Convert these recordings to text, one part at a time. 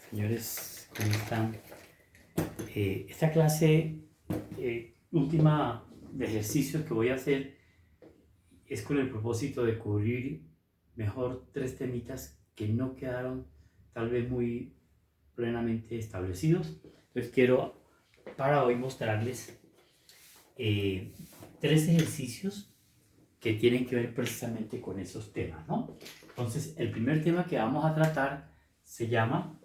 Señores, ¿cómo están? Esta clase última de ejercicios que voy a hacer es con el propósito de cubrir mejor tres temitas que no quedaron tal vez muy plenamente establecidos. Entonces quiero para hoy mostrarles tres ejercicios que tienen que ver precisamente con esos temas, ¿no? Entonces, el primer tema que vamos a tratar se llama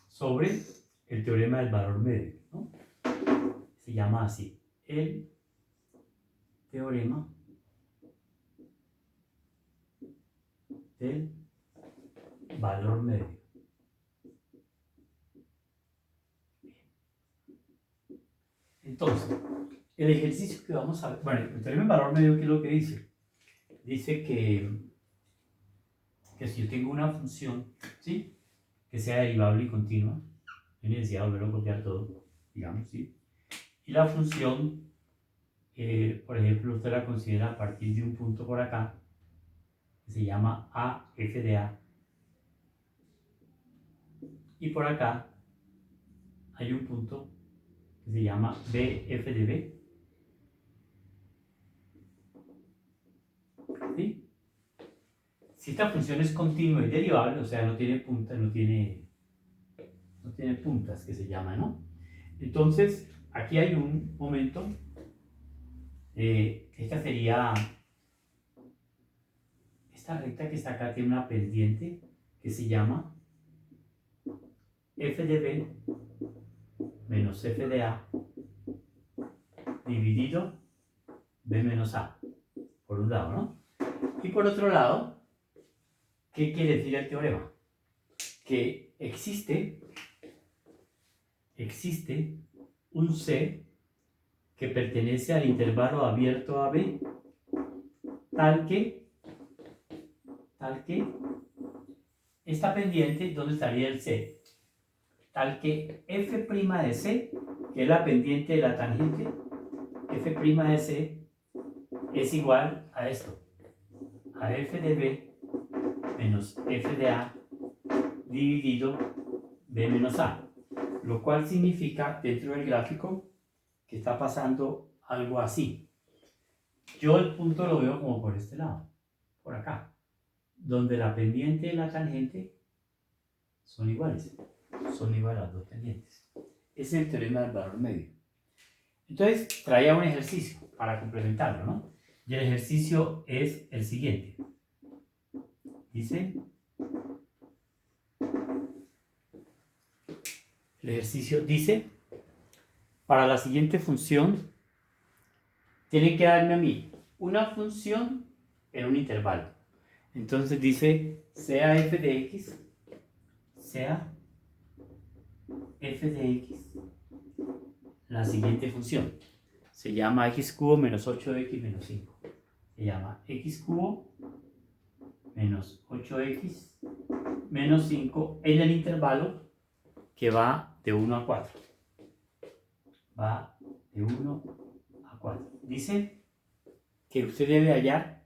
sobre el teorema del valor medio, ¿no? Se llama así, el teorema del valor medio. Entonces, el ejercicio que vamos a ver, bueno, el teorema del valor medio, ¿qué es lo que dice? Dice que si yo tengo una función, ¿sí? Que sea derivable y continua, no hay necesidad de volverlo a copiar todo, digamos, ¿sí? Y la función, por ejemplo, usted la considera a partir de un punto por acá, que se llama a f de a, y por acá hay un punto que se llama bf de b, ¿sí? Si esta función es continua y derivable, o sea, no tiene puntas, no tiene puntas, que se llama, ¿no? Entonces, aquí hay un momento, esta sería, esta recta que está acá tiene una pendiente que se llama f de b menos f de a dividido b menos a, por un lado, ¿no? Y por otro lado, ¿qué quiere decir el teorema? Que existe un C que pertenece al intervalo abierto a B, tal que esta pendiente, ¿dónde estaría el C? Tal que f' de C, que es la pendiente de la tangente, f' de C es igual a esto, a f de B menos f de A dividido B menos A, lo cual significa dentro del gráfico que está pasando algo así. Yo el punto lo veo como por este lado, por acá, donde la pendiente y la tangente son iguales las dos pendientes. Ese es el teorema del valor medio. Entonces, traía un ejercicio para complementarlo, ¿no? Y el ejercicio es el siguiente. Dice, el ejercicio dice, para la siguiente función, tiene que darme a mí una función en un intervalo. Entonces dice, sea f de x, sea f de x, la siguiente función. Se llama x cubo menos 8x menos 5. Se llama x cubo menos 8x menos 5 en el intervalo que va de 1 a 4. Va de 1 a 4. Dice que usted debe hallar,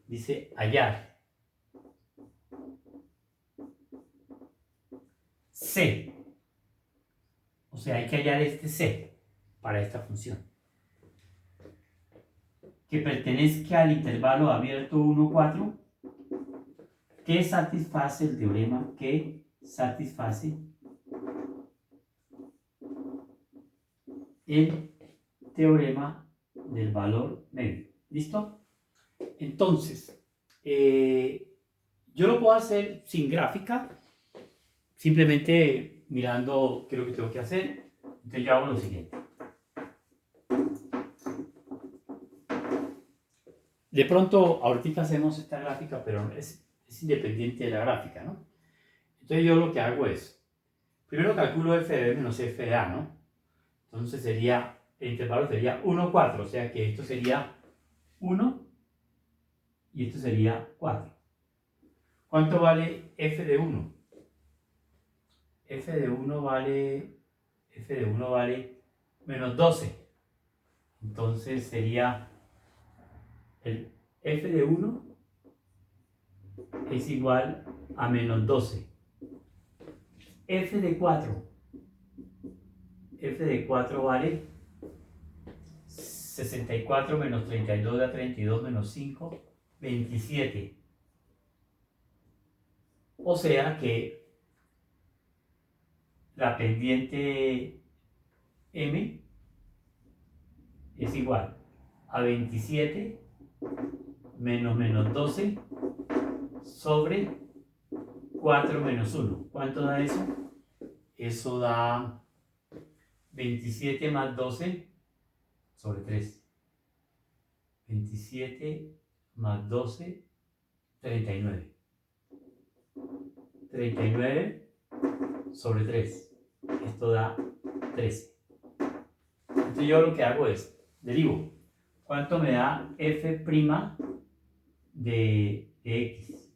dice hallar C. O sea, hay que hallar este C para esta función, que pertenezca al intervalo abierto 1, 4, que satisface el teorema, que satisface el teorema del valor medio. ¿Listo? Entonces, yo lo puedo hacer sin gráfica, simplemente mirando qué es lo que tengo que hacer. Entonces yo hago lo siguiente. De pronto, ahorita hacemos esta gráfica, pero es independiente de la gráfica, ¿no? Entonces yo lo que hago es, primero calculo f de b menos f de a, ¿no? Entonces sería, el intervalo sería 1, 4, o sea que esto sería 1 y esto sería 4. ¿Cuánto vale f de 1? f de 1 vale menos 12. Entonces sería el f de 1 es igual a menos 12. f de 4. F de 4 vale 64 menos 32 da 32 menos 5, 27. O sea que la pendiente M es igual a 27 menos 12 sobre 4 menos 1. ¿Cuánto da eso? Eso da 27 más 12 sobre 3. 27 más 12, 39. 39 sobre 3. Esto da 13. Entonces yo lo que hago es, derivo. ¿Cuánto me da f' de x?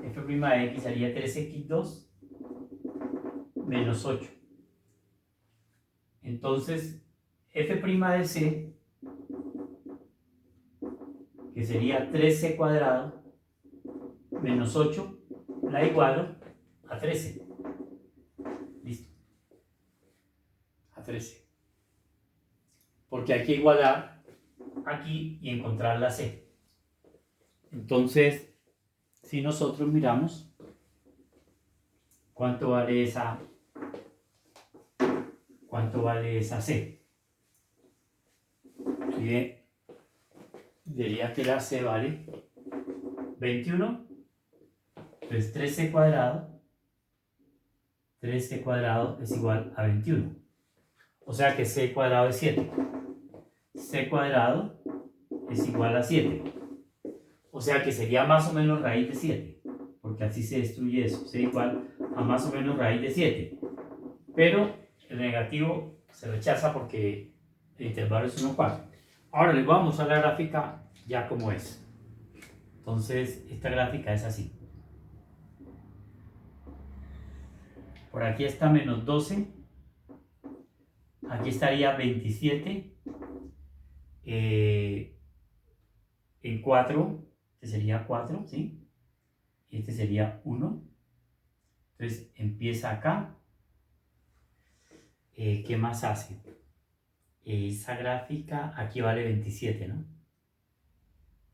F' de x sería 3x2 menos 8. Entonces, f' de c, que sería 3c cuadrado menos 8, la igualo a 13. Listo. A 13. Porque hay que igualar aquí y encontrar la c. Entonces, si nosotros miramos cuánto vale esa c. Diría que la c vale 21. Entonces 13 cuadrado es igual a 21. O sea que c cuadrado es 7. C cuadrado es igual a 7. O sea que sería más o menos raíz de 7. Porque así se destruye eso. C igual a más o menos raíz de 7. Pero el negativo se rechaza porque el intervalo es 1/4. Ahora les voy a mostrar la gráfica ya como es. Entonces, esta gráfica es así. Por aquí está menos 12. Aquí estaría 27. En 4, este sería 4, ¿sí? Y este sería 1. Entonces, empieza acá. ¿Qué más hace? Esa gráfica aquí vale 27, ¿no?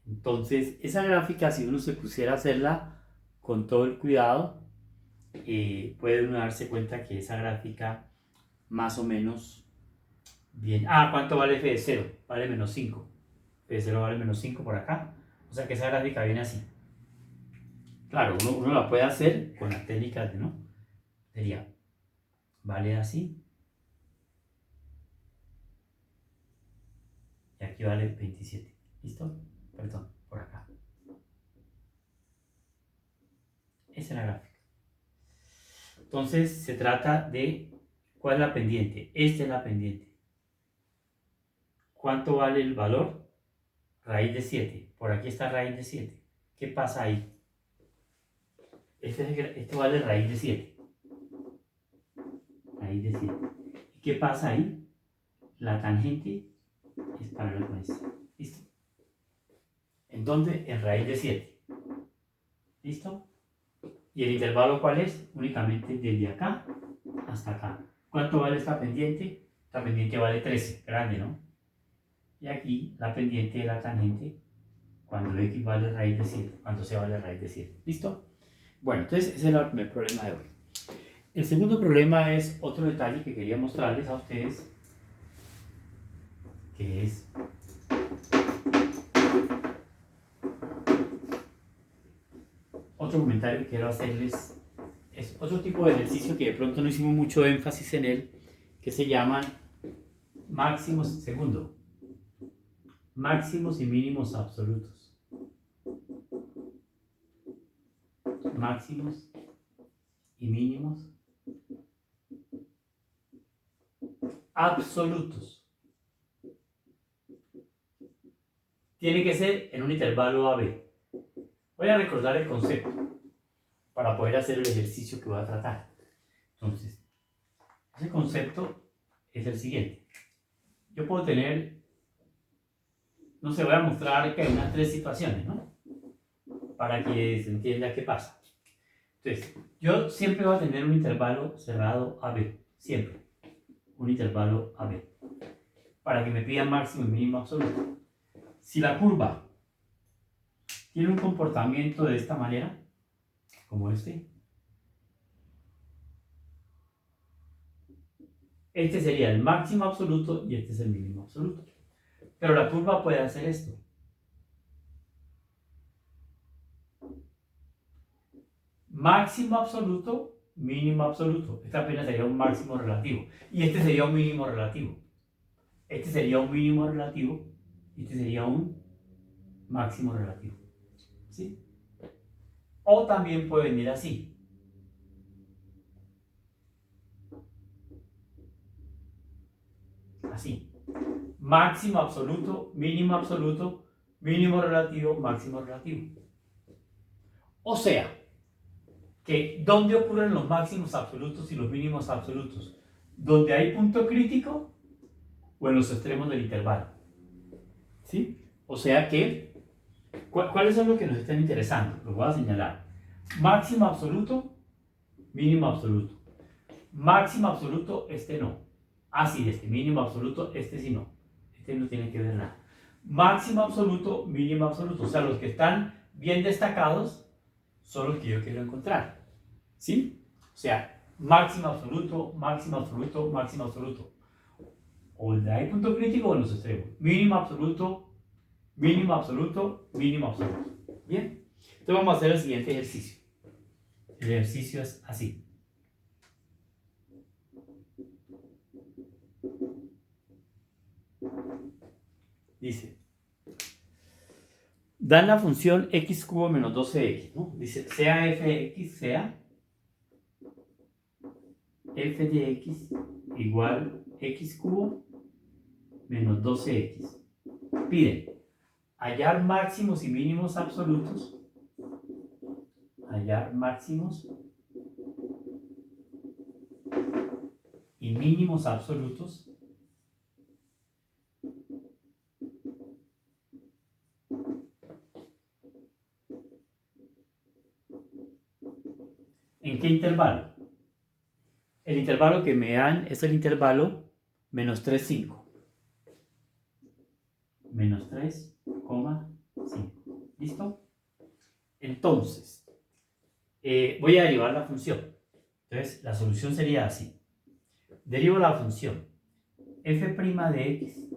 Entonces, esa gráfica, si uno se pusiera a hacerla con todo el cuidado, puede uno darse cuenta que esa gráfica más o menos bien. ¿Cuánto vale f de 0? Vale menos 5. F de 0 vale menos 5 por acá. O sea que esa gráfica viene así. Claro, uno la puede hacer con las técnicas de, ¿no? Sería, vale así. Y aquí vale 27. ¿Listo? Perdón, por acá. Esa es la gráfica. Entonces se trata de, ¿cuál es la pendiente? Esta es la pendiente. ¿Cuánto vale el valor? Raíz de 7. Por aquí está raíz de 7. ¿Qué pasa ahí? Este vale raíz de 7. Raíz de 7. ¿Y qué pasa ahí? La tangente es paralela con esta. ¿Listo? ¿En dónde? En raíz de 7. ¿Listo? ¿Y el intervalo cuál es? Únicamente desde acá hasta acá. ¿Cuánto vale esta pendiente? Esta pendiente vale 13, grande, ¿no? Y aquí la pendiente de la tangente, cuando x vale raíz de 7, cuando c vale raíz de 7. ¿Listo? Bueno, entonces ese es el primer problema de hoy. El segundo problema es otro detalle que quería mostrarles a ustedes, que es otro comentario que quiero hacerles. Es otro tipo de ejercicio que de pronto no hicimos mucho énfasis en él, que se llaman máximos y mínimos absolutos. Máximos y mínimos absolutos. Tiene que ser en un intervalo AB. Voy a recordar el concepto para poder hacer el ejercicio que voy a tratar. Entonces, ese concepto es el siguiente. Yo puedo tener, no sé, voy a mostrar que hay unas 3 situaciones, ¿no? Para que se entienda qué pasa. Entonces, yo siempre voy a tener un intervalo cerrado AB, siempre, un intervalo AB, para que me pida máximo y mínimo absoluto. Si la curva tiene un comportamiento de esta manera, como este sería el máximo absoluto y este es el mínimo absoluto. Pero la curva puede hacer esto. Máximo absoluto, mínimo absoluto. Este apenas sería un máximo relativo. Y este sería un mínimo relativo. Este sería un mínimo relativo. Y este sería un máximo relativo. ¿Sí? O también puede venir así. Así. Máximo absoluto, mínimo relativo, máximo relativo. O sea, que ¿dónde ocurren los máximos absolutos y los mínimos absolutos? ¿Donde hay punto crítico o en los extremos del intervalo? ¿Sí? O sea que, ¿cuáles son los que nos están interesando? Los voy a señalar. Máximo absoluto, mínimo absoluto. Máximo absoluto, este no. Sí, este mínimo absoluto, este sí no. Este no tiene que ver nada. Máximo absoluto, mínimo absoluto. O sea, los que están bien destacados son los que yo quiero encontrar. ¿Sí? O sea, máximo absoluto, máximo absoluto, máximo absoluto. O donde hay punto crítico o en los extremos. Mínimo absoluto, mínimo absoluto, mínimo absoluto. Bien. Entonces vamos a hacer el siguiente ejercicio. El ejercicio es así. Dice, dan la función x cubo menos 12x, ¿no? Dice, sea f de x, sea f de x igual x cubo menos 12x. Piden hallar máximos y mínimos absolutos. Hallar máximos y mínimos absolutos ¿en qué intervalo? El intervalo que me dan es el intervalo menos 3, 5. Menos 3,5. ¿Listo? Entonces, voy a derivar la función. Entonces, la solución sería así. Derivo la función f' de x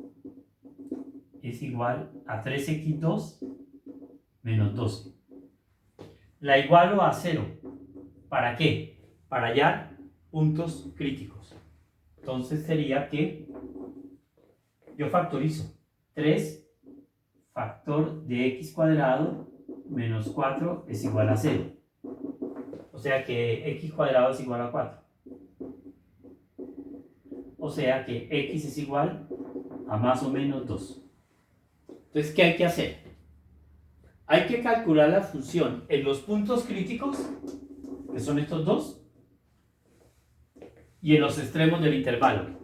es igual a 3x2 menos 12. La igualo a 0. ¿Para qué? Para hallar puntos críticos. Entonces sería que yo factorizo 3 factor de x cuadrado menos 4 es igual a 0. O sea que x cuadrado es igual a 4. O sea que x es igual a más o menos 2. Entonces, ¿qué hay que hacer? Hay que calcular la función en los puntos críticos, que son estos dos, y en los extremos del intervalo.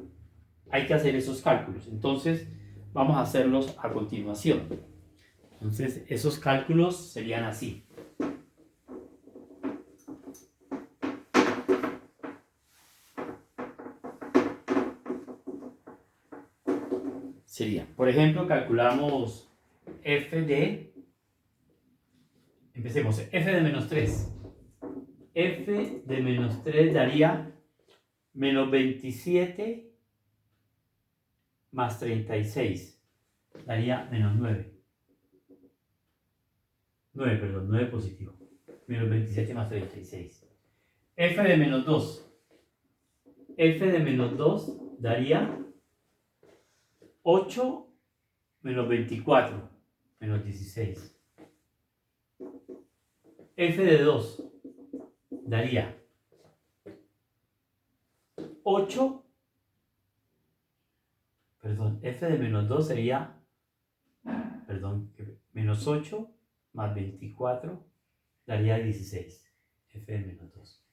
Hay que hacer esos cálculos. Entonces, vamos a hacerlos a continuación. Entonces, esos cálculos serían así. Sería, por ejemplo, calculamos f de, empecemos, f de menos 3. F de menos 3 daría menos 27 más 36. Daría menos 9. 9 positivo. Menos 27 más 36. F de menos 2. F de menos 2 daría 8 menos 24 menos 16. F de 2 daría 8, F de menos 2 sería, menos 8 más 24 daría 16. F de menos 2.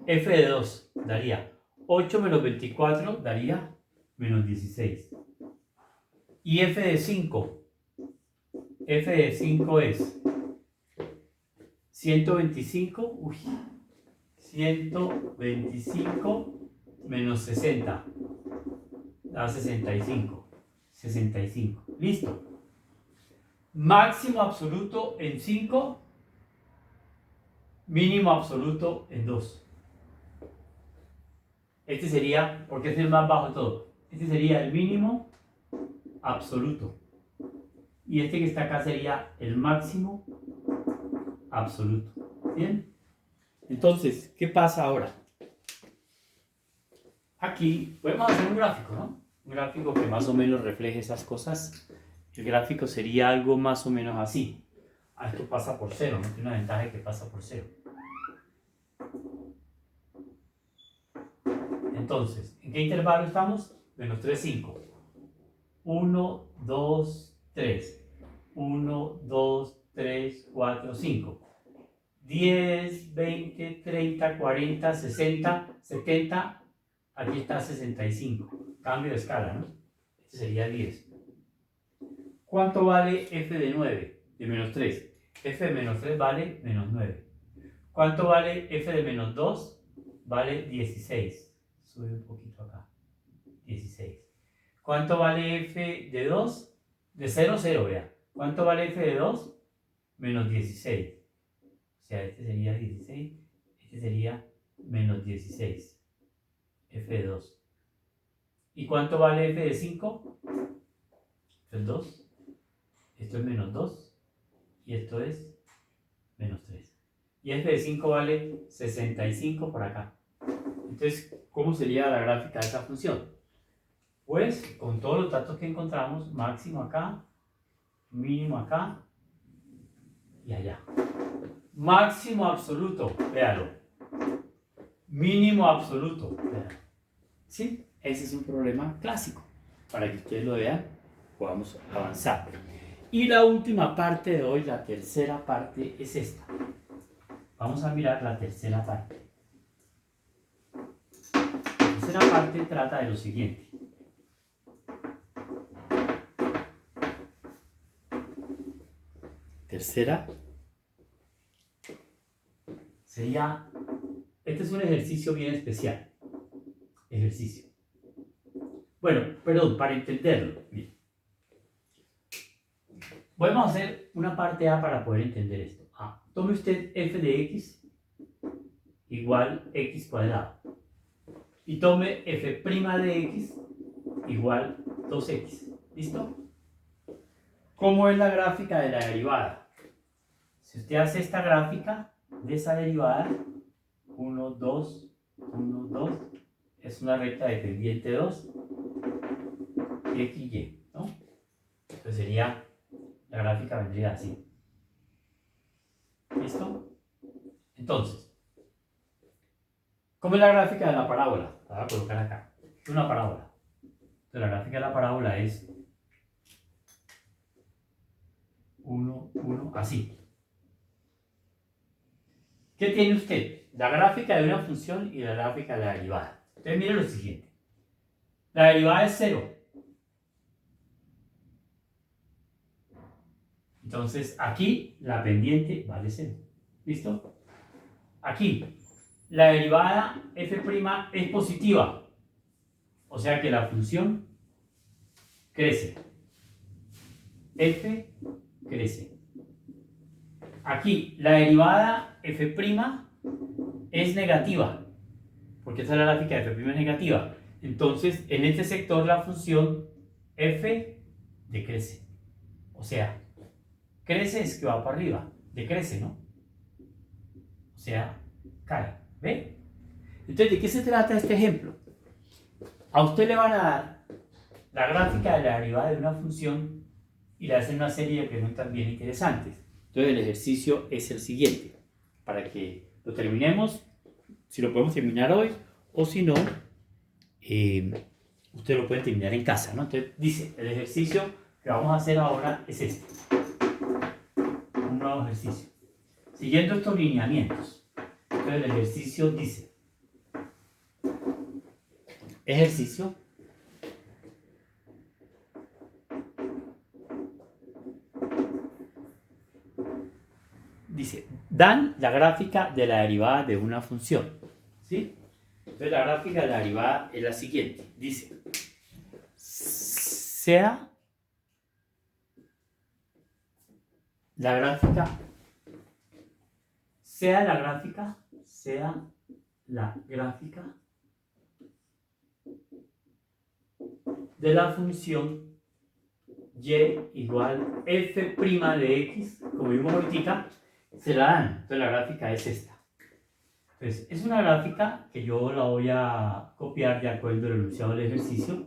F de 2 daría 8 menos 24 daría menos 16. Y F de 5 es 125, 125 menos 60 da 65. 65. Listo. Máximo absoluto en 5, mínimo absoluto en 2. Este sería, porque es el más bajo de todo, este sería el mínimo absoluto. Y este que está acá sería el máximo absoluto. ¿Bien? Entonces, ¿qué pasa ahora? Aquí podemos hacer un gráfico, ¿no? Un gráfico que más o menos refleje esas cosas. El gráfico sería algo más o menos así. Esto pasa por 0, ¿no? Tiene una ventaja de que pasa por 0. Entonces, ¿en qué intervalo estamos? Menos 3, 5. 1, 2, 3. 1, 2, 3, 4, 5. 10, 20, 30, 40, 60, 70. Aquí está 65. Cambio de escala, ¿no? Este sería 10. ¿Cuánto vale f de 9? De menos 3. F de menos 3 vale menos 9. ¿Cuánto vale f de menos 2? Vale 16. Sube un poquito acá. 16. ¿Cuánto vale f de 2? De 0, 0, vea. ¿Cuánto vale f de 2? Menos 16. O sea, este sería 16. Este sería menos 16. F de 2. ¿Y cuánto vale f de 5? Esto es 2. Esto es menos 2. Y esto es menos 3. Y f de 5 vale 65 por acá. Entonces, ¿cómo sería la gráfica de esa función? Pues, con todos los datos que encontramos, máximo acá, mínimo acá y allá. Máximo absoluto, véalo. Mínimo absoluto, véalo. ¿Sí? Ese es un problema clásico. Para que ustedes lo vean, podamos avanzar. Y la última parte de hoy, la tercera parte, es esta. Vamos a mirar la tercera parte. La tercera parte trata de lo siguiente. Tercera sería, este es un ejercicio bien especial. Ejercicio. Bueno, perdón, para entenderlo. Bien. Podemos hacer una parte A para poder entender esto. Tome usted f de x igual x cuadrado. Y tome f' de x igual 2x. ¿Listo? ¿Cómo es la gráfica de la derivada? Si usted hace esta gráfica de esa derivada, 1, 2, 1, 2, es una recta de pendiente 2, x y y, ¿no? Entonces sería, la gráfica vendría así. ¿Listo? Entonces, ¿cómo es la gráfica de la parábola? La voy a colocar acá. Es una parábola. Entonces la gráfica de la parábola es 1, 1, así. ¿Qué tiene usted? La gráfica de una función y la gráfica de la derivada. Entonces mire lo siguiente. La derivada es 0. Entonces aquí la pendiente vale 0. ¿Listo? Aquí la derivada f' es positiva. O sea que la función crece. F crece. Aquí la derivada f' es negativa. Porque esa es la gráfica de f' es negativa. Entonces en este sector la función f decrece. O sea, crece es que va para arriba. Decrece, ¿no? O sea, cae. ¿Ve? Entonces, ¿de qué se trata este ejemplo? A usted le van a dar la gráfica de la derivada de una función y le hacen una serie de preguntas bien interesantes. Entonces, el ejercicio es el siguiente. Para que lo terminemos, si lo podemos terminar hoy, o si no, usted lo puede terminar en casa, ¿no? Entonces, dice, el ejercicio que vamos a hacer ahora es este. Un nuevo ejercicio. Siguiendo estos lineamientos. Entonces, el ejercicio dice, ejercicio dice, dan la gráfica de la derivada de una función. ¿Sí? Entonces la gráfica de la derivada es la siguiente. Dice, sea la gráfica de la función y igual f' de x, como vimos ahorita, se la dan. Entonces la gráfica es esta. Entonces es una gráfica que yo la voy a copiar de acuerdo al enunciado del ejercicio,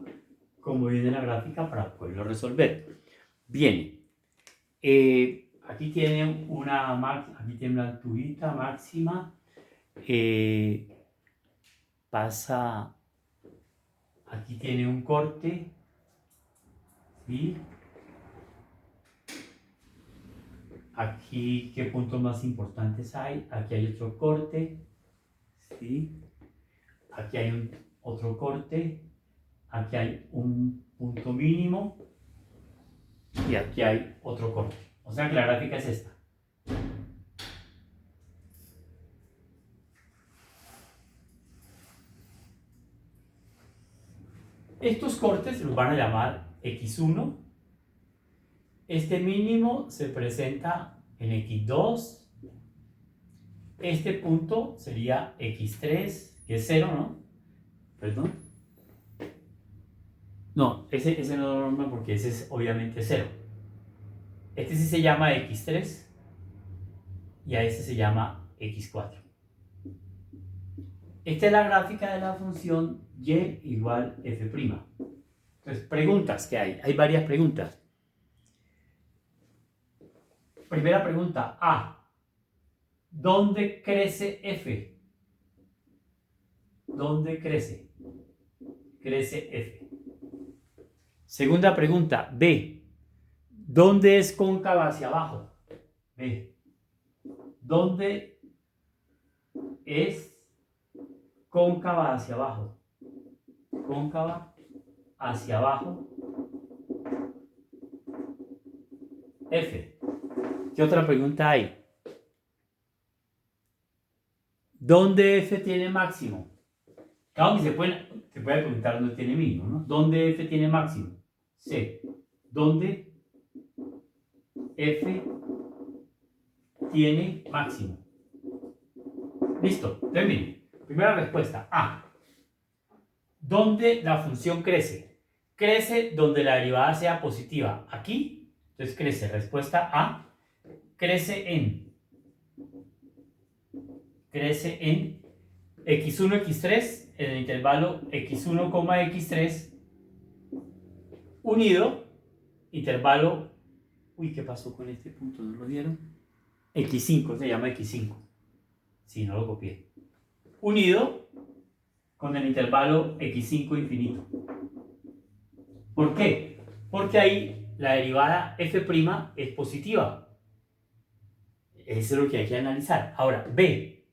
como viene la gráfica para poderlo resolver. Bien, aquí tienen aquí tiene una alturita máxima, pasa, aquí tiene un corte, ¿sí? Aquí, ¿qué puntos más importantes hay? Aquí hay otro corte, ¿sí? Aquí hay otro corte, aquí hay un punto mínimo y aquí hay otro corte. O sea que la gráfica es esta. Estos cortes los van a llamar x1. Este mínimo se presenta en x2. Este punto sería x3, que es 0, ¿no? Perdón. No, ese no lo nombro porque ese es obviamente 0. Este sí se llama x3 y a este se llama x4. Esta es la gráfica de la función y igual f'. Entonces, preguntas que hay. Hay varias preguntas. Primera pregunta, A. ¿Dónde crece f? ¿Dónde crece? Crece f. Segunda pregunta, B. ¿Dónde es cóncava hacia abajo? B. ¿Dónde es cóncava hacia abajo? Cóncava hacia abajo. F. ¿Qué otra pregunta hay? ¿Dónde f tiene máximo? Claro que se puede preguntar dónde tiene mínimo, ¿no? ¿Dónde f tiene máximo? C. ¿Dónde f tiene máximo? Listo, termine. Primera respuesta, A. ¿Dónde la función crece? Crece donde la derivada sea positiva. Aquí, entonces crece. Respuesta A. Crece en x1, x3, en el intervalo x1, x3, unido, intervalo, uy, ¿qué pasó con este punto? ¿No lo vieron? x5, se llama x5. Sí, no lo copié. Unido con el intervalo x5 infinito. ¿Por qué? Porque ahí la derivada f' es positiva. Eso es lo que hay que analizar. Ahora, B.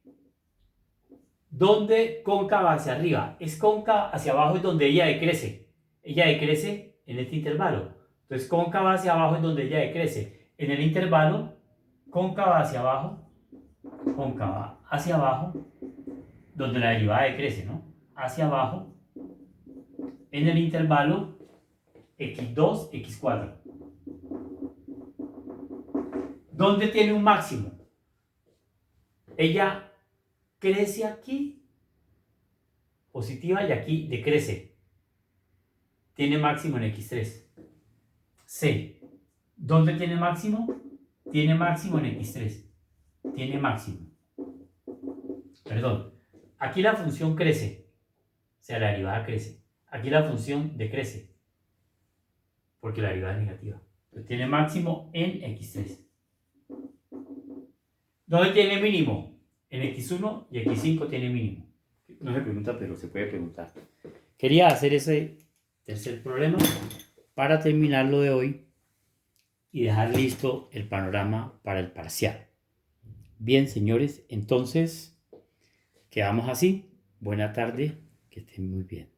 ¿Dónde cóncava hacia arriba? Es cóncava hacia abajo, es donde ella decrece. Ella decrece en este intervalo. Entonces, cóncava hacia abajo es donde ella decrece. En el intervalo, cóncava hacia abajo, donde la derivada decrece, ¿no? Hacia abajo, en el intervalo x2, x4. ¿Dónde tiene un máximo? Ella crece aquí, positiva, y aquí decrece. Tiene máximo en x3. C. ¿Dónde tiene máximo? Tiene máximo en x3. Tiene máximo. Perdón. Aquí la función crece. O sea, la derivada crece. Aquí la función decrece. Porque la derivada es negativa. Entonces, tiene máximo en x3. ¿Dónde tiene mínimo? En x1 y x5 tiene mínimo. No se pregunta, pero se puede preguntar. Quería hacer ese tercer problema para terminarlo de hoy y dejar listo el panorama para el parcial. Bien, señores, entonces quedamos así. Buena tarde, que estén muy bien.